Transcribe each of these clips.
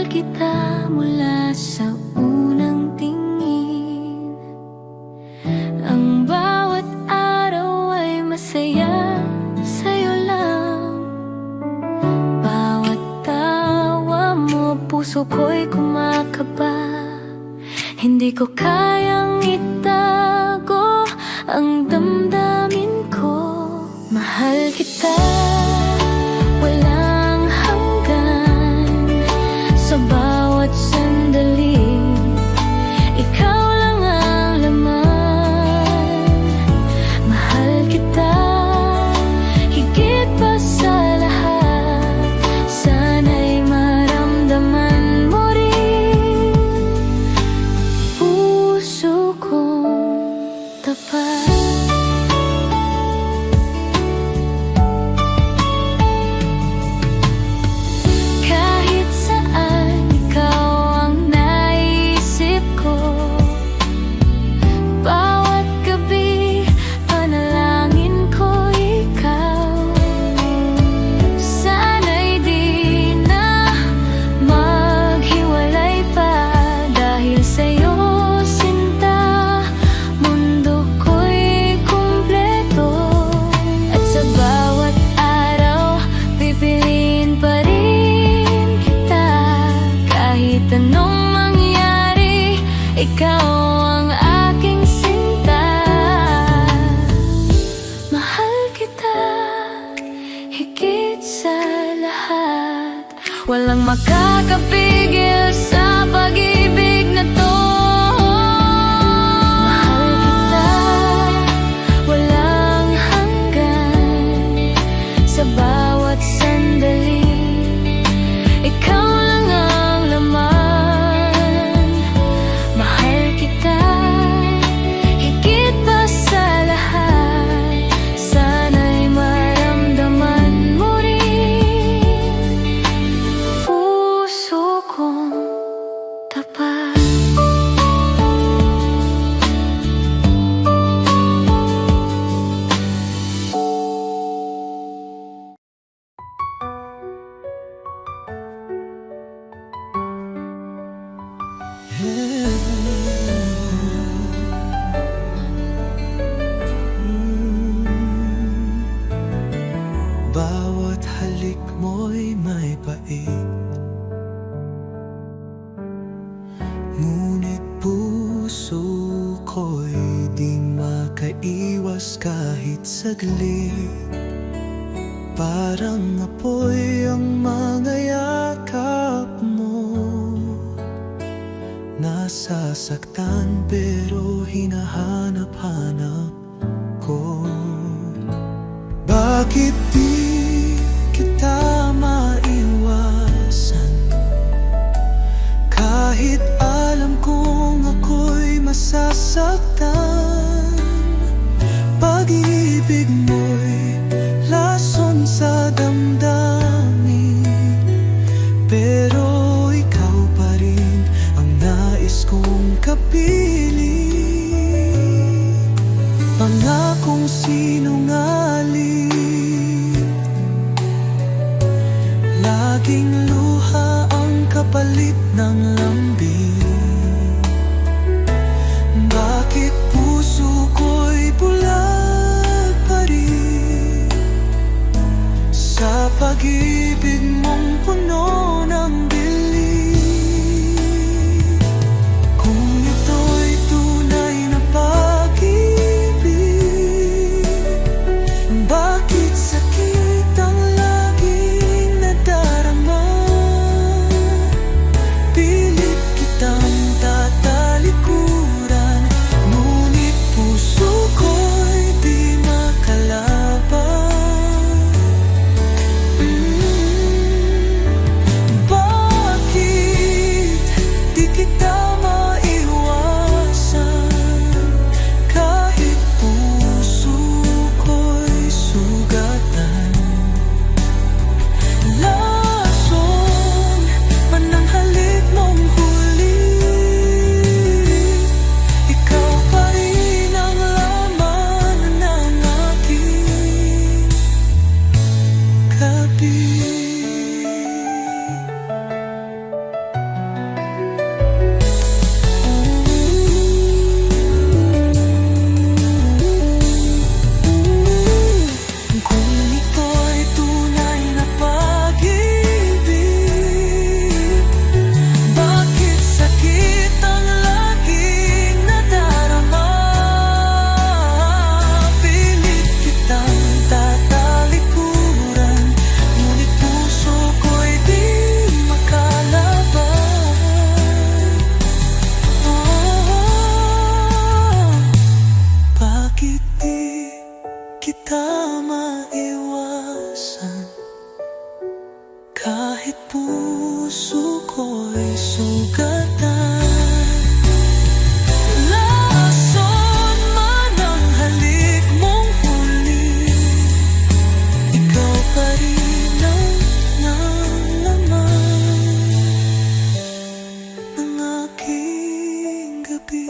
kita mula sa unang tingin. Ang bawat araw ay masaya sa'yo lang. Bawat tawa mo, puso ko'y kumakaba. Hindi ko kayang itago ang damdamin ko. Mahal kita, walang hanggan. Sa bawat sandali, ikaw lang ang laman. Mahal kita, higit pa sa lahat. Sana'y maramdaman mo rin puso kong tapat. Anong mangyari, ikaw ang aking sinta. Mahal kita, higit sa lahat. Walang makakapigil sa pag-ibig na to. Mahal kita, walang hanggan. Sa bawat sandali, ikaw lang ang laman. Bawat halik mo'y may pait, ngunit puso ko'y di makaiwas kahit saglit. Parang apoy ang mga yakap mo. Nasasaktan pero hinahanap-hanap ko. Bakit di kita maiwasan? Kahit alam kong ako'y masasaktan. Pag-ibig mo'y lason sa damdamin, pero ikaw pa rin ang nais kong kapiling. Pangakong sinungaling, laging luha ang kapalit ng lambing. Bakit puso ko'y bulag pa rin sa pag-ibig mong puno ng dilim? Kung ito'y tunay na pag-ibig, bakit sakit ang laging nadarama? Pilit kitang tatalikuran, ngunit puso ko'y di makalaban. puso ko'y sugatan. Lason man ang halik mong huli, ikaw pa rin ang nalaman ng aking gabi.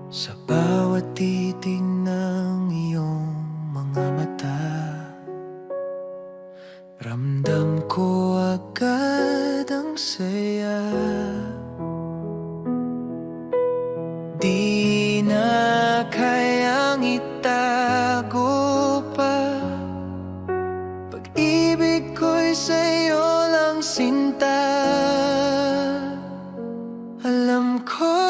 Sa bawat titig ng iyong mga mata, ramdam ko agad ang saya. Di na kayang itago pa, pag-ibig ko'y sa'yo lang sinta. Alam ko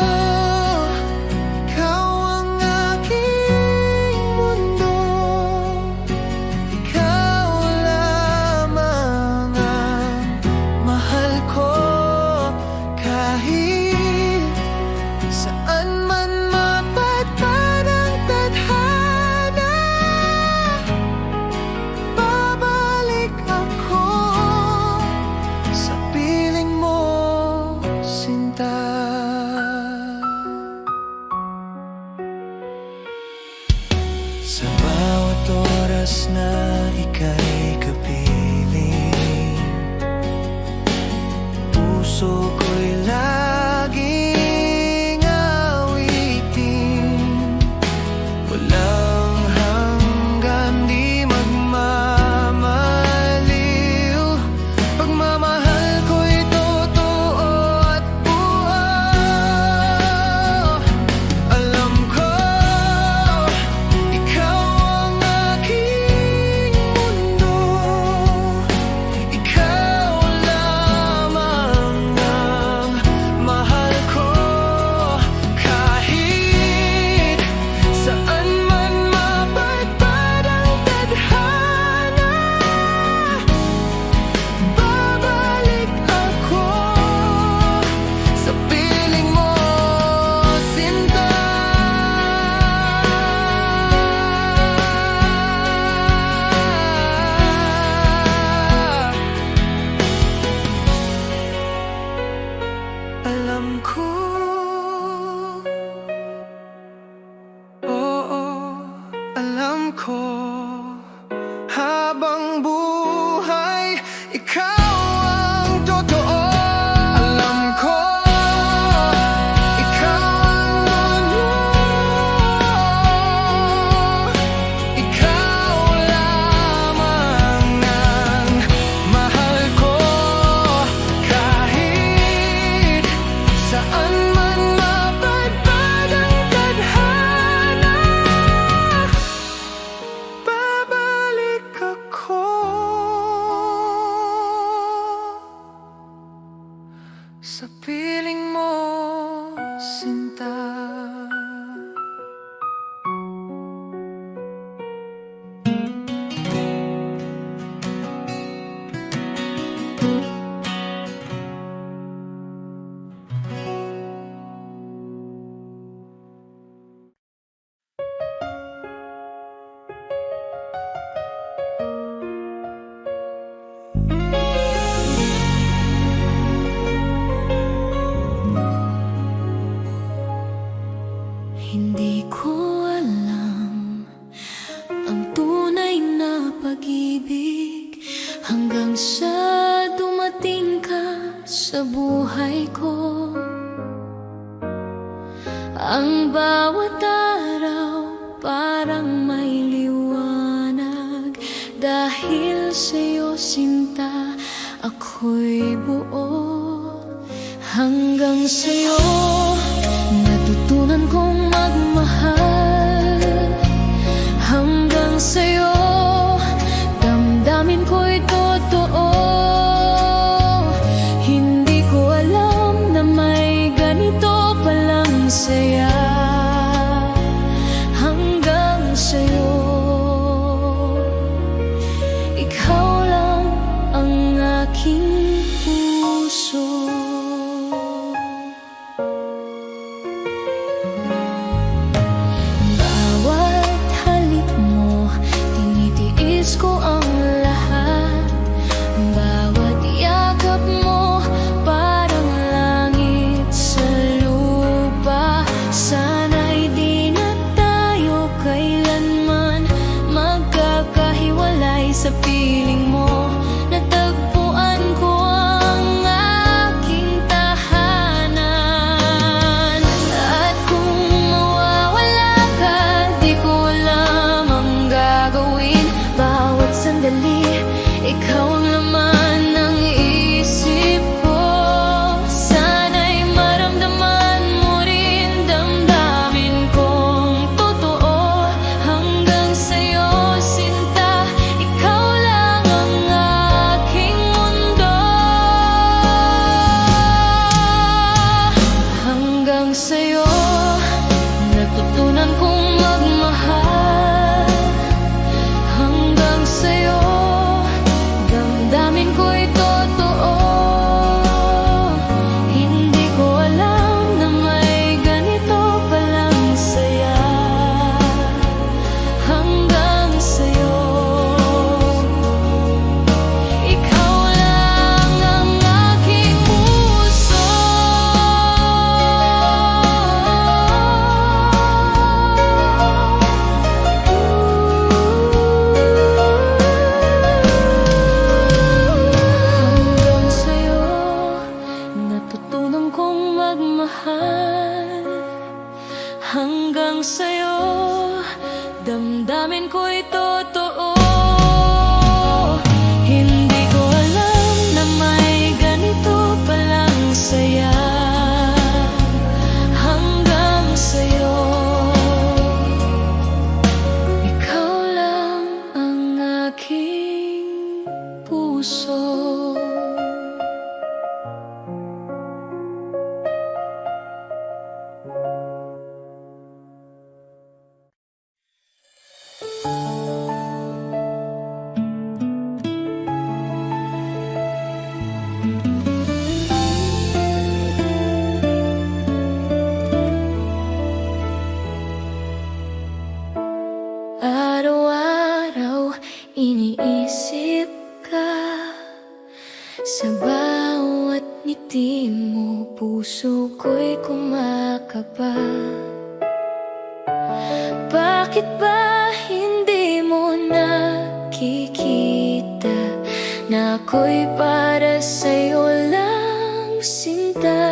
sa bawat oras na ika'y kapiling, puso ko'y laging awitin. Walang hanggan, di magmamaliw, pagmamahal ko'y totoo at buo. Alam ko habang buhay, ikaw ang totoo. Alam ko, ikaw ang ano, ikaw lamang ang mahal ko. Kahit saan man mapadpad ang tadhana, sa piling mo, sinta. Hindi ko alam ang tunay na pag-ibig hanggang sa dumating ka sa buhay ko. Ang bawat araw parang may liwanag, dahil sa'yo sinta ako'y buo. Hanggang sa'yo natutunan kong magmahal, hanggang sa'yo damdamin ko'y totoo. Hindi ko alam na may ganito palang saya, hanggang sa'yo. Ikaw lang ang aking Sa bawat ngiti mo, puso ko'y kumakaba. Bakit ba hindi mo nakikita na ako'y para sa'yo lang, sinta?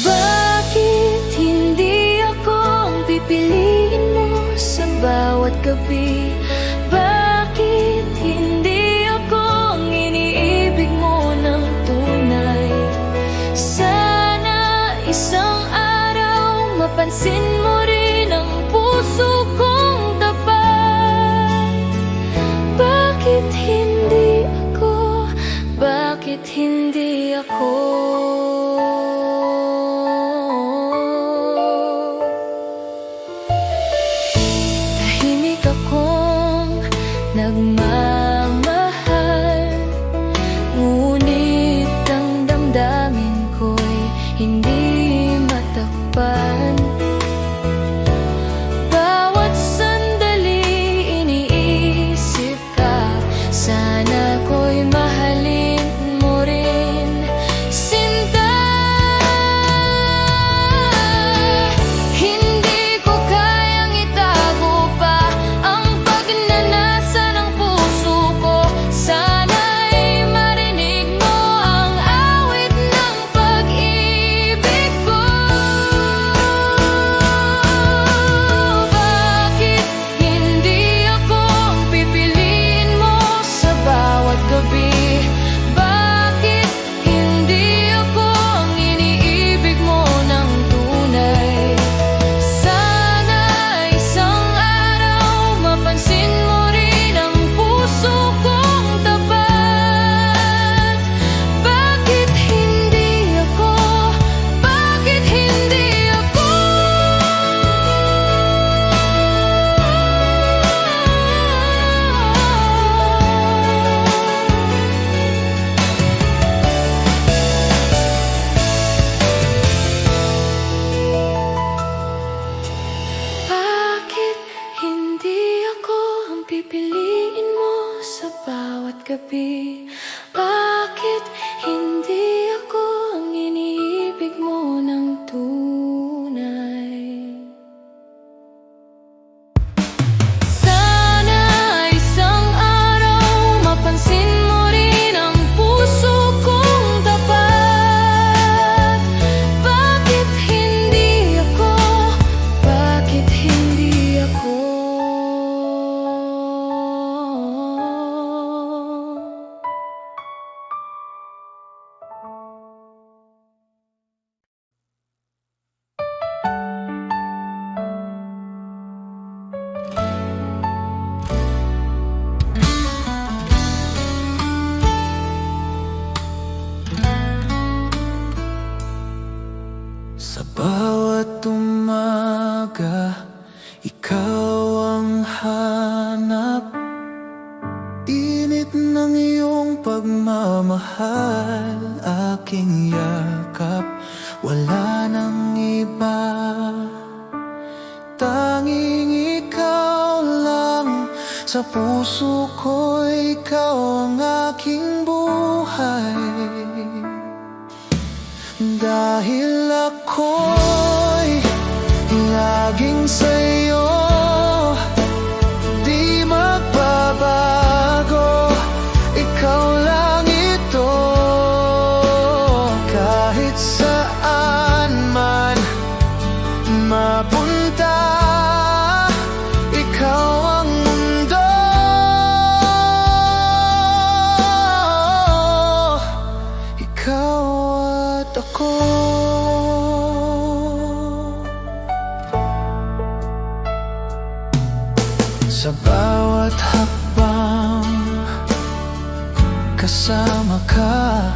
Bakit hindi ako ang pipiliin mo sa bawat gabi? Bakit hindi ako ang iniibig mo ng tunay? Sana isang araw mapansin mo rin ang puso kong tapat. Bakit hindi ako? Bakit hindi ako? Tahimik akong nagmamahal, ngunit ang damdamin ko'y hindi matakpan. Bawat sandali iniisip ka, sana ko'y mahalin mo rin, sinta. Hindi ko kayang itago pa ang pagnanasa ng puso ko. Sana'y marinig mo ang awit ng pag-ibig ko. Bakit hindi ako ang pipiliin mo sa bawat gabi? Bakit hindi ako ang iniibig mo ng tunay? Sana isang araw mapansin mo rin ang puso kong tapat. Bakit hindi ako? Bakit hindi ako? Bakit hindi ako ang pipiliin mo sa bawat gabi? Bakit hindi ako ang iniibig mo ng tunay? Sana isang araw mapansin mo rin ang puso kong tapat. Bakit hindi ako? Bakit hindi ako? Sa bawat umaga, ikaw ang hanap. Init ng iyong pagmamahal, aking yakap. Wala nang iba, tanging ikaw lang. Sa puso ko, ikaw ang aking buhay. Dahil ako'y laging sa'yo, di magbabago. Ikaw lang ito, kahit saan man mapunta. Ikaw ang mundo, ikaw at ako. Sa bawat hakbang, kasama ka.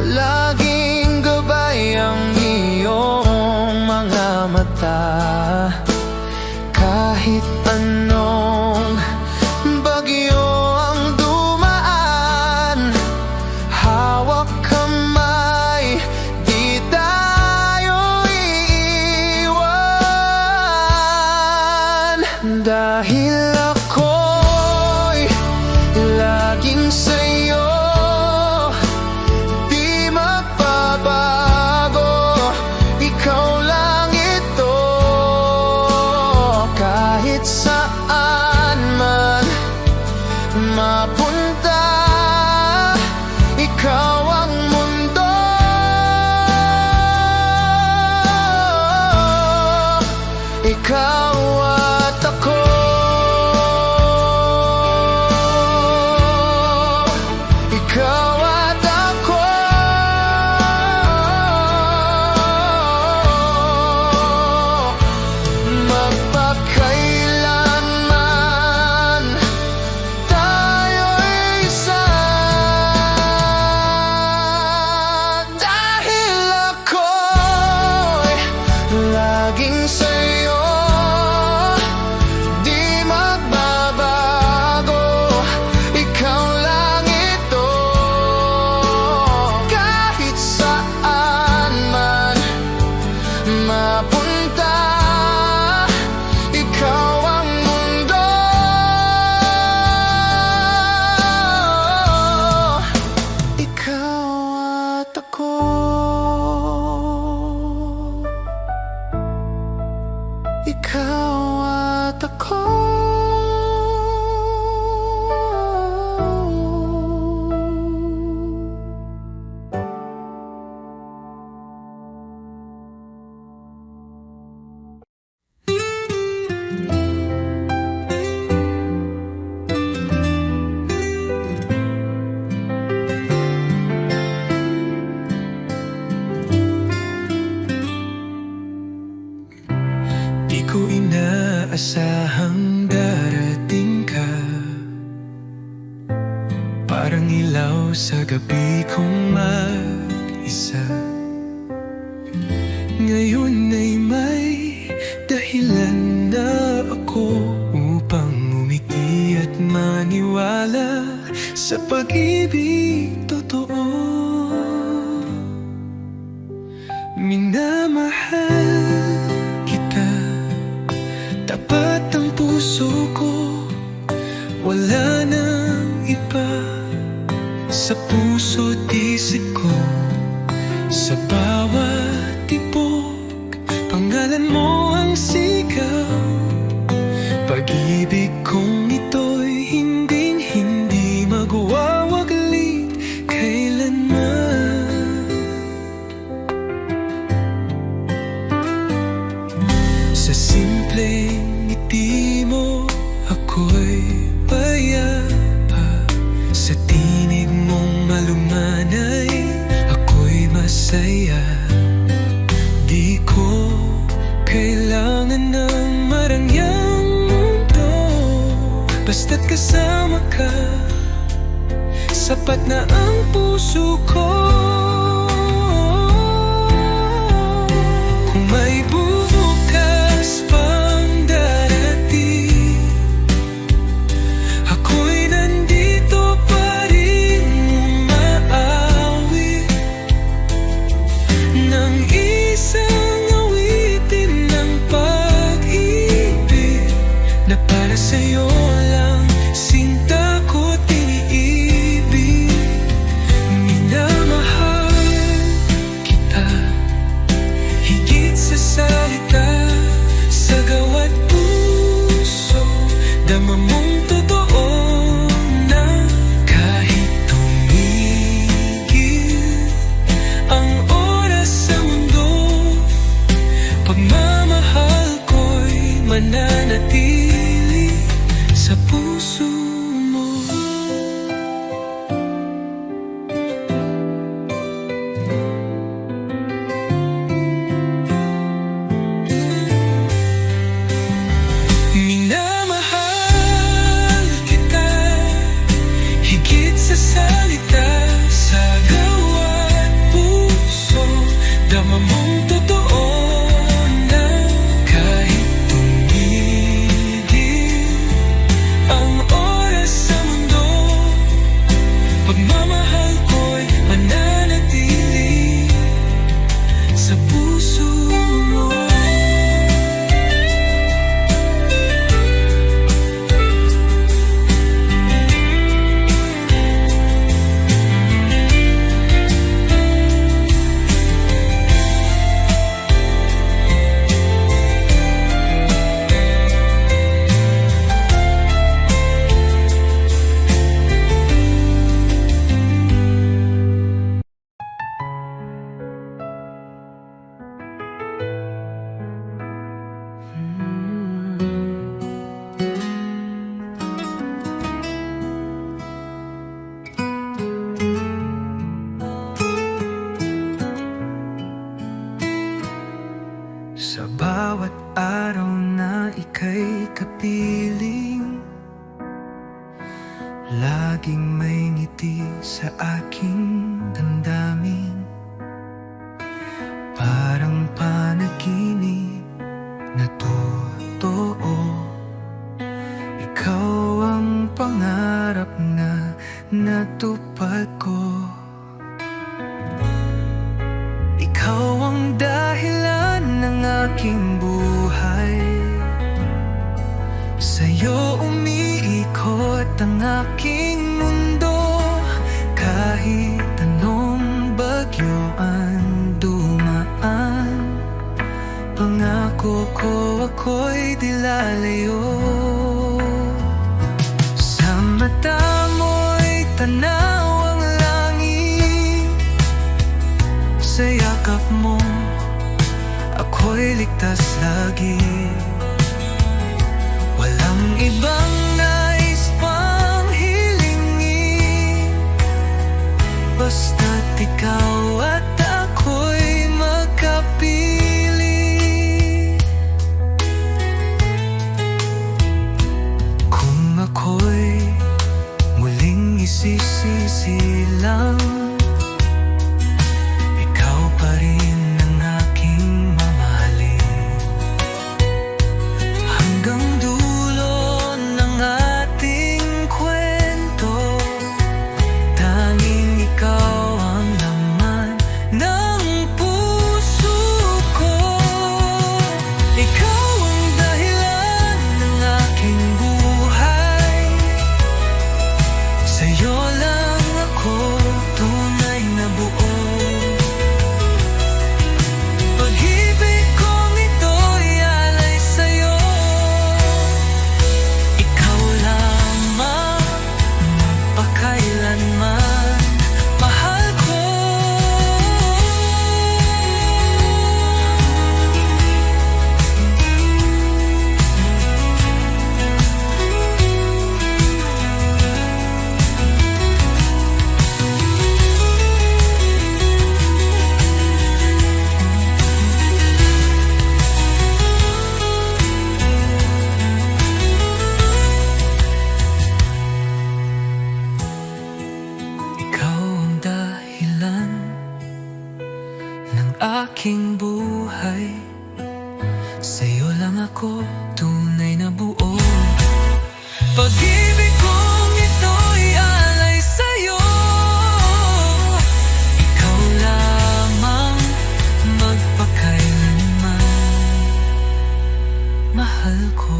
Laging gabay ang iyong mga mata. Kahit anong bagyo ang dumaan, hawak kamay, di tayo iiwan. Dahil ako'y mapunta. Ikaw ang mundo, ikaw at ako. Ikaw at ako. Magpakailanman tayo'y isa. Dahil ako'y laging sa'yo, di magbabago. Ikaw lang ito, kahit saan man mapunta. Ikaw ang mundo, ikaw at ako. Ikaw at ako. Di ko inaasahang darating ka, parang ilaw sa gabi kong mag-isa. Ngayon ay may dahilan na ako upang umiti at maniwala sa pag-ibig totoo. Minamahal kita, tapat ang puso ko, wala nang iba sa puso't isip ko. Sa bawat tibok, pangalan mo ang sigaw. Pag-ibig kong ito'y hinding-hindi magwawaglit kailanman. Sa simpleng ngiti mo, ako'y payapa. Sa tinig mong malumanay, ako'y masaya. Di ko kailangan ng marangyang mundo, basta't kasama ka, sapat na ang puso ko. Kung may bubukas pang darating, ako'y nandito pa rin umaawit ng isang awitin ng pag-ibig na para sa'yo lang, sinta ko't iniibig. Minamahal laging may ngiti sa aking damdamin. Parang panaginip na totoo. Ikaw ang pangarap na natupad ko. Ikaw ang dahilan ng aking buhay. Sa'yo umiikot ang aking mundo. Kahit anong bagyo ang dumaan, pangako ko ako'y di lalayo. Sa mata mo'y tanaw ang langit. Sa yakap mo ako'y ligtas lagi. Walang ibang nais pang hilingin, basta't ikaw at ako'y magkapili. Kung ako'y muling isisisilang, ikaw pa rin ang aking mamahalin. Hanggang dulo ng ating kwento, tanging ikaw ang laman ng puso ko. Ikaw ang dahilan ng aking buhay. Sa'yo lang ako tunay na buo. Pag-ibig kong ito'y alay sa'yo. Ikaw lamang magpakailanman, mahal ko. Ikaw ang dahilan ng aking buhay. Sa'yo lang ako tunay na buo. Pag-ibig kong ito'y alay sa'yo. Ikaw lamang magpakailanman, mahal ko.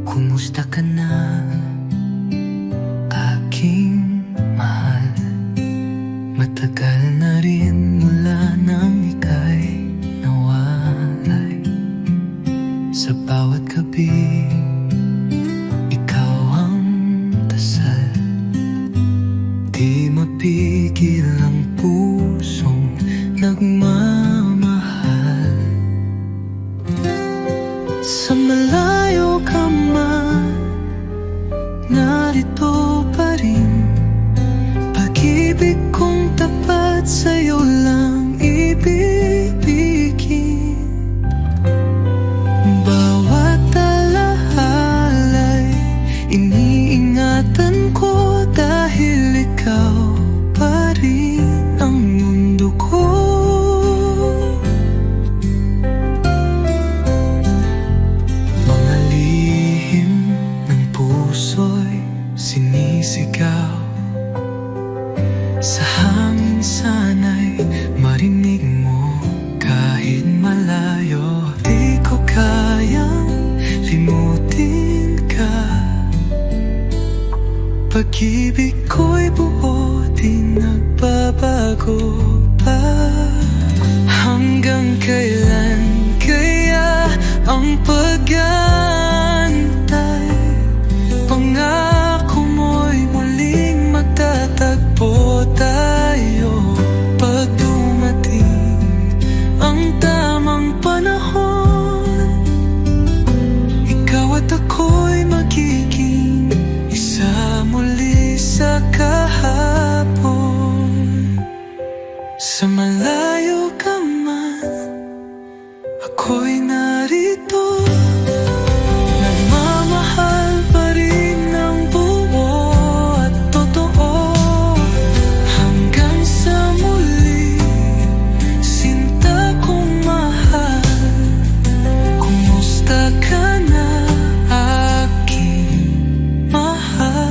Kumusta ka na, aking mahal? Matagal na rin mula nang ika'y nawalay. Sa bawat gabi, ikaw ang dasal. Di mapigil ang pusong nagmamahal. Sa malayo ka man, narito pa rin. Pag-ibig kong tapat sa'yo lang ibibigin. Bawat alahala'y iniingatan ko, dahil ikaw pa rin ang mundo ko. Mga lihim ng puso'y sinisigaw. Sa hangin sana'y marinig mo kahit malayo. Di ko kayang limutin ka. Pag-ibig ko'y buo, di nagbabago pa. Hanggang kailan kaya ang pag-aantay? Pangako mo'y muling magtatagpo tayo. Sa malayo ka man, ako'y narito. Nagmamahal pa rin ng buo at totoo. Hanggang sa muli, sinta kong mahal. Kumusta ka na, aking mahal?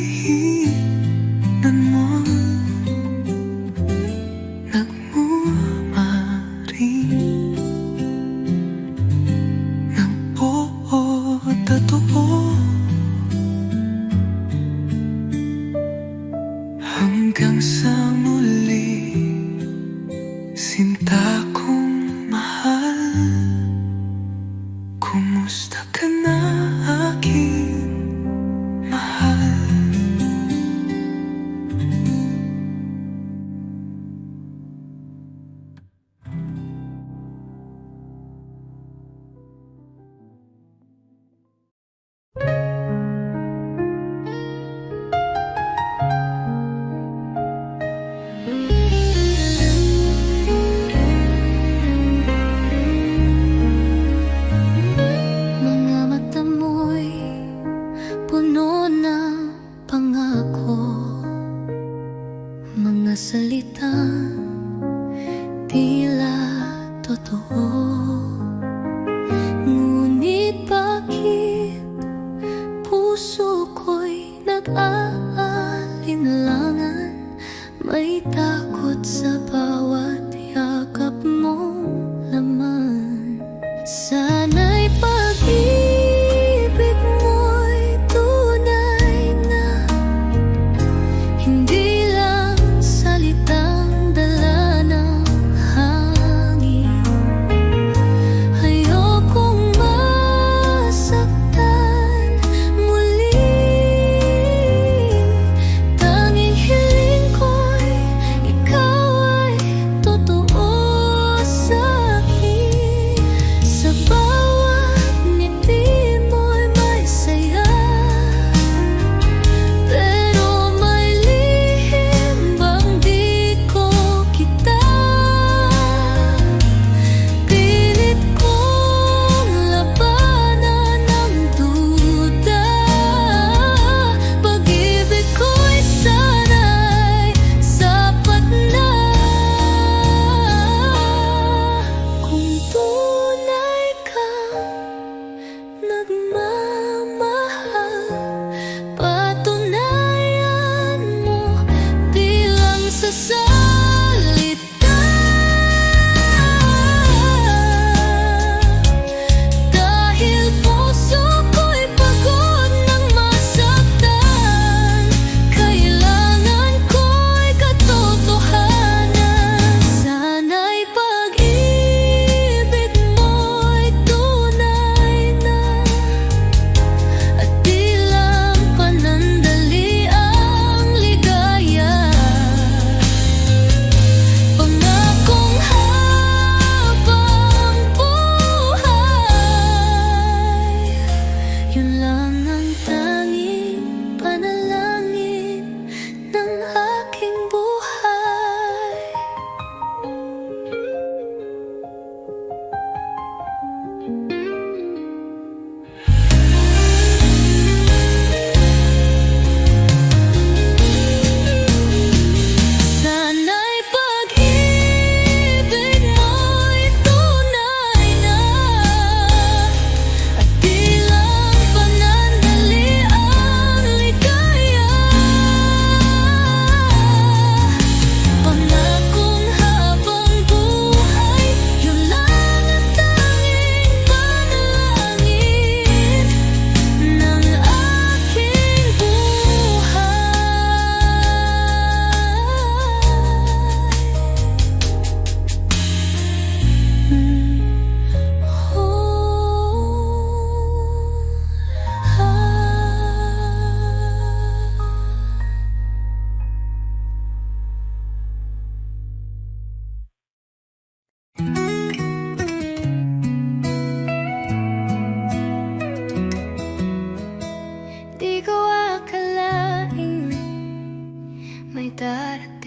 Malalihinan mo, nagmamaring ng buo at totoo. Hanggang sa muli, sinta kong mahal. Kumusta ka na, aking mahal? Mga mata mo'y puno ng pangako, mga salitang tila totoo. Ngunit bakit puso ko'y nag-aalinlangan? May takot sa bawat yakap mong laman. Sana'y pag-ibig mo'y tunay na, hindi lang salitang dala ng hangin. Ayokong masaktan muli. Tanging hiling ko'y ikaw ay totoo sa'kin. Sa bawat ngiti mo'y may saya, pero may lihim bang di ko kita. Pilit kong labanan ang duda. Pag-ibig ko'y sana'y sapat na. Kung tunay kang nagmamahal, patunayan mo di lang sa salita. Dahil puso ko'y pagod ng masaktan, kailangan ko'y katotohanan. Sana'y pag-ibig mo'y tunay na, at di lang panandali ang ligaya.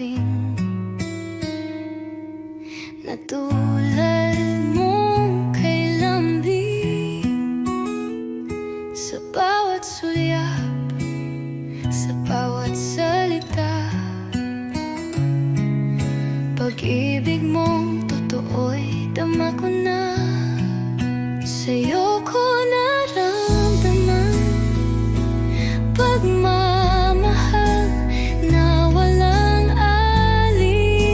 akin na tulad mong kay lambing, sa bawat sulyap, sa bawat salita. Pag-ibig mong totoo'y dama ko na, sa'yo ko naramdaman pagmamahal na walang alinlangan,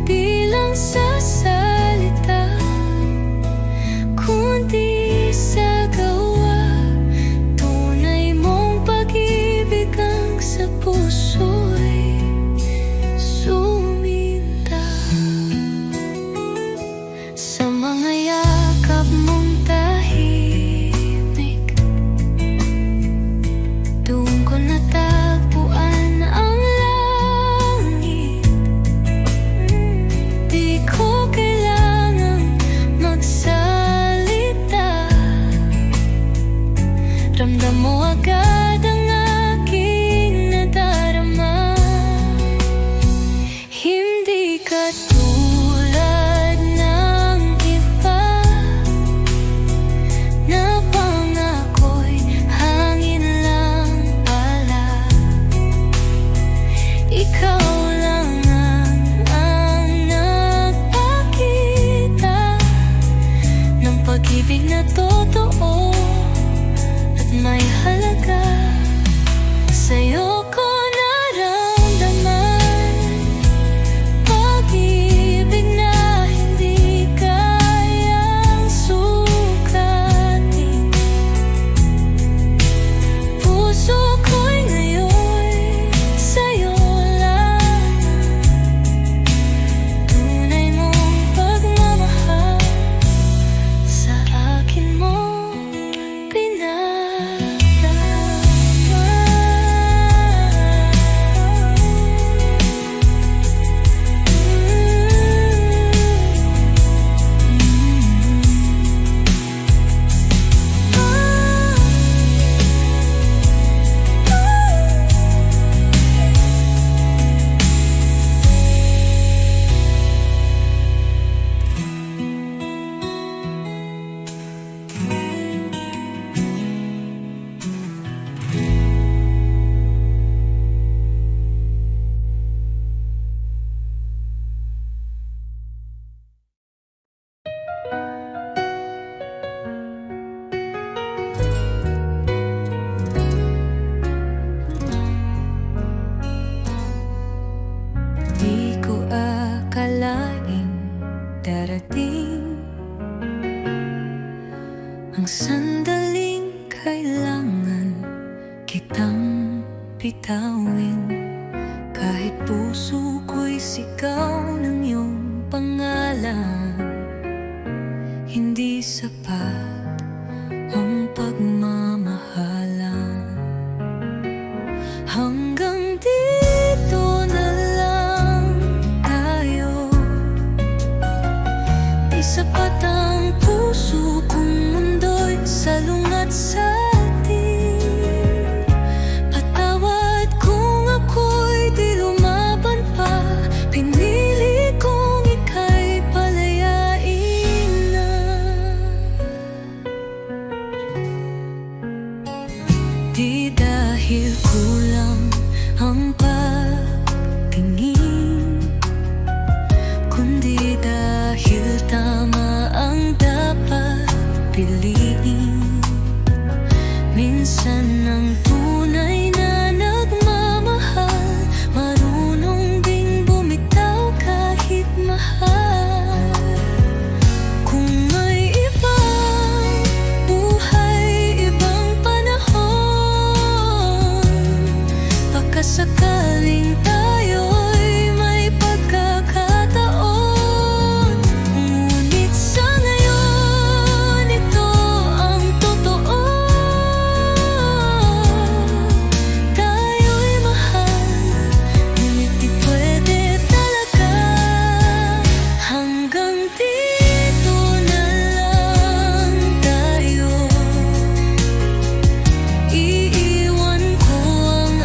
di lang sa salita, kundi sa gawa. Tunay mong pag-ibig ang sa puso'y suminta. Sa mga yakap mong tahimik, doon ko natagpuan ang langit. Di ko kailangang magsalita, ramdam mo agad ang aking nadarama. Hindi ka tulad ng iba na pangako'y hangin lang pala. Ikaw lang ang nagpakita ng pag-ibig na totoo at may halaga. Sa'yo ko naramdaman pag-ibig na hindi kayang sukatin. Puso ko'y ngayon sa'yo lang, tunay mong pagmamahal sa akin mo di ko akalaing darating ang sandaling kailangan kitang bitawin. Kahit puso ko'y sigaw ng iyong pangalan, hindi sapat ang pagmamahalan. Hanggang dito na lang tayo, di sapat ang puso kong mundo'y salungat sa atin. Patawad kung ako'y di lumaban pa, pinili kong ika'y palayain na. Di dahil kulang ang pagtingin, kundi dahil tama ang dapat piliin. Minsan ang tunay na nagmamahal, marunong ding bumitaw kahit mahal. Kung may ibang buhay, ibang panahon, pagkasakaling tayo'y may pagkakataon. Ngunit sa ngayon, ito ang totoo. Tayo'y mahal, ngunit di pwede talaga. Hanggang dito na lang tayo. Iiwan ko ang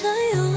sa'yo.